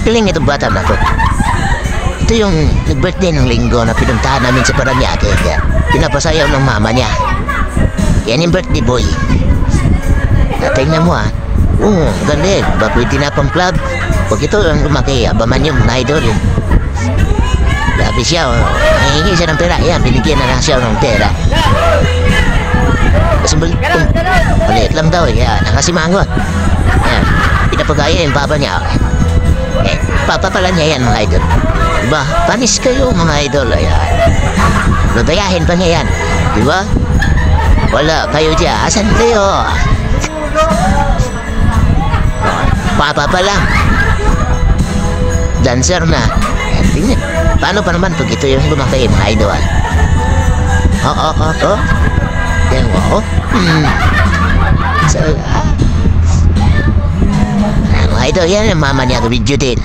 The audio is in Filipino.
Galing itong bata na to. Ito yung nag-birthday ng linggo na pinuntahan namin sa Paranaque. Pinapasayaw ng mama niya. Yan yung birthday boy. Tingnan mo galing. Baboy tinapang club. Pag ito ang lumaki, abaman yung idol. Labi siya, nangingi siya ng pera. Yan, binigyan na lang siya ng pera. Kasi maliit lang daw. Yan, nakasimangot. Yan, pinapagaya yung papa niya. Papa pala niya yan, mga idol. Diba? Panis kayo, mga idol. Ayan. Babayahin pa niya yan. Diba? Wala kayo dyan. Asan kayo? Papa pa lang. Dancer na. Tingnan. Paano pa naman pag ito yung lumaki, mga idol? Yan mo. So, mga idol, yan ang mama niya. Video din.